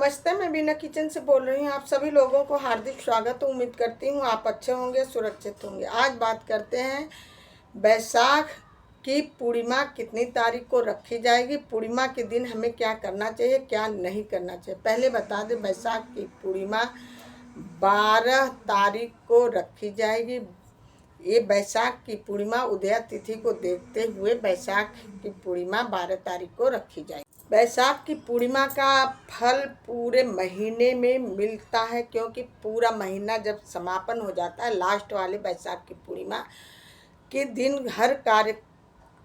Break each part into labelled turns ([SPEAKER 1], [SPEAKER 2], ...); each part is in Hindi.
[SPEAKER 1] नमस्ते, मैं बीना किचन से बोल रही हूँ। आप सभी लोगों को हार्दिक स्वागत। उम्मीद करती हूँ आप अच्छे होंगे, सुरक्षित होंगे। आज बात करते हैं बैसाख की पूर्णिमा कितनी तारीख को रखी जाएगी, पूर्णिमा के दिन हमें क्या करना चाहिए, क्या नहीं करना चाहिए। पहले बता दें, बैसाख की पूर्णिमा 12 तारीख को रखी जाएगी। ये बैसाख की पूर्णिमा उदया तिथि को देखते हुए बैसाख की पूर्णिमा 12 तारीख को रखी जाएगी। बैसाख की पूर्णिमा का फल पूरे महीने में मिलता है, क्योंकि पूरा महीना जब समापन हो जाता है, लास्ट वाले बैसाख की पूर्णिमा के दिन हर कार्य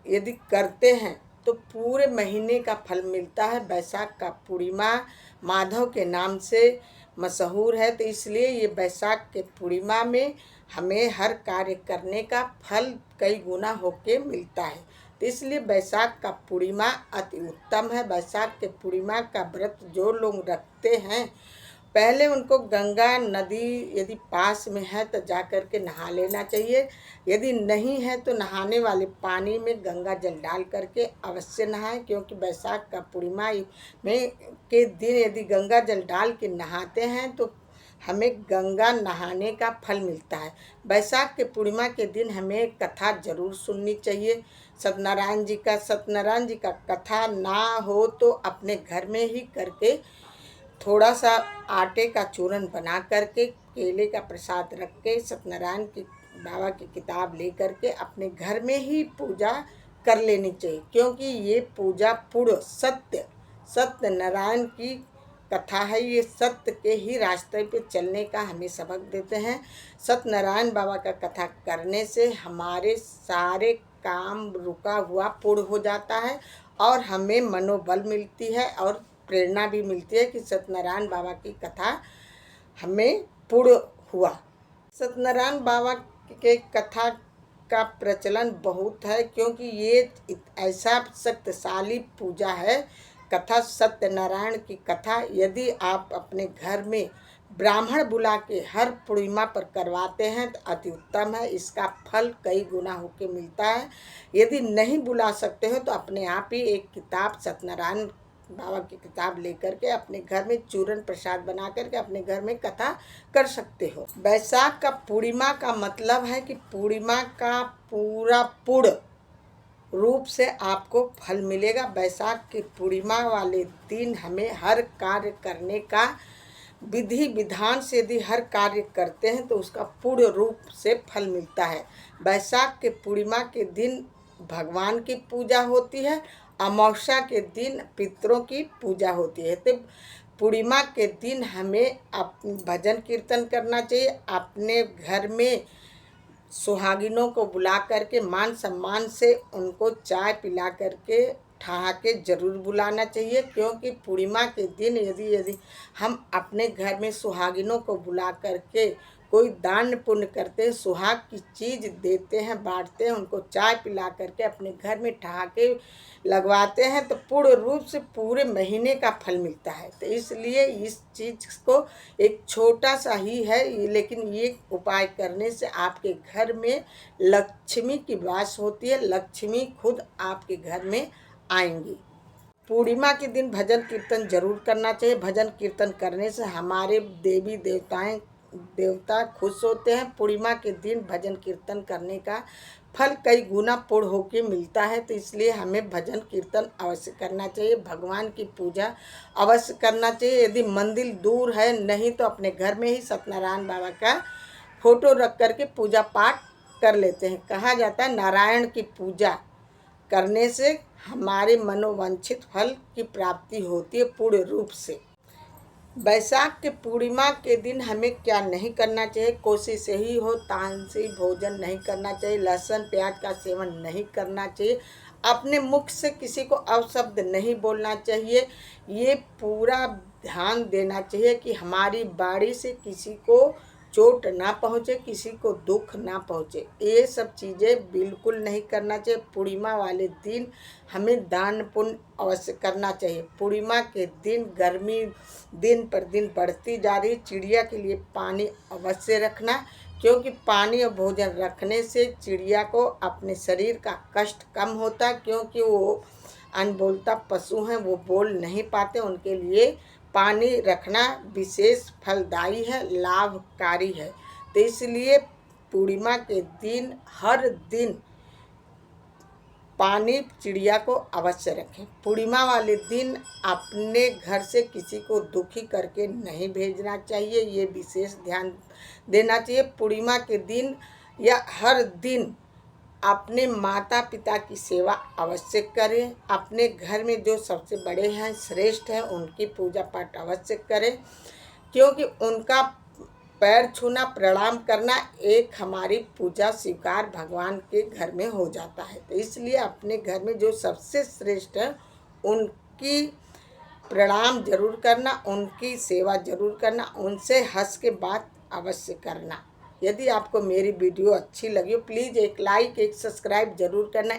[SPEAKER 1] यदि करते हैं तो पूरे महीने का फल मिलता है। बैसाख का पूर्णिमा माधव के नाम से मशहूर है, तो इसलिए ये बैसाख के पूर्णिमा में हमें हर कार्य करने का फल कई गुना होके मिलता है। तो इसलिए बैसाख का पूर्णिमा अति उत्तम है। बैसाख के पूर्णिमा का व्रत जो लोग रखते हैं, पहले उनको गंगा नदी यदि पास में है तो जा कर के नहा लेना चाहिए। यदि नहीं है तो नहाने वाले पानी में गंगा जल डाल करके अवश्य नहाएं, क्योंकि बैसाख का पूर्णिमा में के दिन यदि गंगा जल डाल के नहाते हैं तो हमें गंगा नहाने का फल मिलता है। बैसाख के पूर्णिमा के दिन हमें कथा जरूर सुननी चाहिए। सत्यनारायण जी का कथा ना हो तो अपने घर में ही करके थोड़ा सा आटे का चूरन बना करके केले का प्रसाद रख के सत्यनारायण की बाबा की किताब ले करके अपने घर में ही पूजा कर लेनी चाहिए, क्योंकि ये पूजा पूर्ण सत्यनारायण की कथा है। ये सत्य के ही रास्ते पे चलने का हमें सबक देते हैं। सत्यनारायण बाबा का कथा करने से हमारे सारे काम रुका हुआ पूर्ण हो जाता है और हमें मनोबल मिलती है और प्रेरणा भी मिलती है कि सत्यनारायण बाबा की कथा हमें पूर्ण हुआ। सत्यनारायण बाबा के कथा का प्रचलन बहुत है, क्योंकि ये ऐसा शक्तिशाली पूजा है। कथा सत्यनारायण की कथा यदि आप अपने घर में ब्राह्मण बुला के हर पूर्णिमा पर करवाते हैं तो अति उत्तम है। इसका फल कई गुना होके मिलता है। यदि नहीं बुला सकते हो तो अपने आप ही एक किताब सत्यनारायण बाबा की किताब लेकर के अपने घर में चूरन प्रसाद बना करके अपने घर में कथा कर सकते हो। बैसाख का पूर्णिमा का मतलब है कि पूर्णिमा का पूरा पूर्ण रूप से आपको फल मिलेगा। बैसाख की पूर्णिमा वाले दिन हमें हर कार्य करने का विधि विधान से यदि हर कार्य करते हैं तो उसका पूर्ण रूप से फल मिलता है। बैसाख के पूर्णिमा के दिन भगवान की पूजा होती है, अमावस्या के दिन पितरों की पूजा होती है। तो पूर्णिमा के दिन हमें भजन कीर्तन करना चाहिए। अपने घर में सुहागिनों को बुला करके मान सम्मान से उनको चाय पिला करके ठहाके जरूर बुलाना चाहिए, क्योंकि पूर्णिमा के दिन यदि हम अपने घर में सुहागिनों को बुला करके कोई दान पुण्य करते हैं, सुहाग की चीज़ देते हैं, बांटते हैं, उनको चाय पिला करके अपने घर में ठहाके लगवाते हैं तो पूर्ण रूप से पूरे महीने का फल मिलता है। तो इसलिए इस चीज़ को एक छोटा सा ही है, लेकिन ये उपाय करने से आपके घर में लक्ष्मी की वास होती है। लक्ष्मी खुद आपके घर में आएंगी। पूर्णिमा के दिन भजन कीर्तन जरूर करना चाहिए। भजन कीर्तन करने से हमारे देवी देवता खुश होते हैं। पूर्णिमा के दिन भजन कीर्तन करने का फल कई गुना पूर्ण होके मिलता है, तो इसलिए हमें भजन कीर्तन अवश्य करना चाहिए। भगवान की पूजा अवश्य करना चाहिए। यदि मंदिर दूर है, नहीं तो अपने घर में ही सत्यनारायण बाबा का फोटो रख करके पूजा पाठ कर लेते हैं। कहा जाता है नारायण की पूजा करने से हमारे मनोवांछित फल की प्राप्ति होती है पूर्ण रूप से। बैसाख के पूर्णिमा के दिन हमें क्या नहीं करना चाहिए। कोशिश यही हो तामसी भोजन नहीं करना चाहिए। लहसुन प्याज का सेवन नहीं करना चाहिए। अपने मुख से किसी को अपशब्द नहीं बोलना चाहिए। ये पूरा ध्यान देना चाहिए कि हमारी बाड़ी से किसी को चोट ना पहुँचे, किसी को दुख ना पहुँचे। ये सब चीज़ें बिल्कुल नहीं करना चाहिए। पूर्णिमा वाले दिन हमें दान पुण्य अवश्य करना चाहिए। पूर्णिमा के दिन गर्मी दिन पर दिन बढ़ती जा रही। चिड़िया के लिए पानी अवश्य रखना, क्योंकि पानी और भोजन रखने से चिड़िया को अपने शरीर का कष्ट कम होता है, क्योंकि वो अनबोलता पशु हैं, वो बोल नहीं पाते। उनके लिए पानी रखना विशेष फलदायी है, लाभकारी है। तो इसलिए पूर्णिमा के दिन हर दिन पानी चिड़िया को अवश्य रखें। पूर्णिमा वाले दिन अपने घर से किसी को दुखी करके नहीं भेजना चाहिए, ये विशेष ध्यान देना चाहिए। पूर्णिमा के दिन या हर दिन अपने माता पिता की सेवा अवश्य करें। अपने घर में जो सबसे बड़े हैं, श्रेष्ठ हैं, उनकी पूजा पाठ अवश्य करें, क्योंकि उनका पैर छूना, प्रणाम करना एक हमारी पूजा स्वीकार भगवान के घर में हो जाता है। तो इसलिए अपने घर में जो सबसे श्रेष्ठ है उनकी प्रणाम जरूर करना, उनकी सेवा जरूर करना, उनसे हंस के बात अवश्य करना। यदि आपको मेरी वीडियो अच्छी लगी प्लीज़ एक लाइक, एक सब्सक्राइब जरूर करना।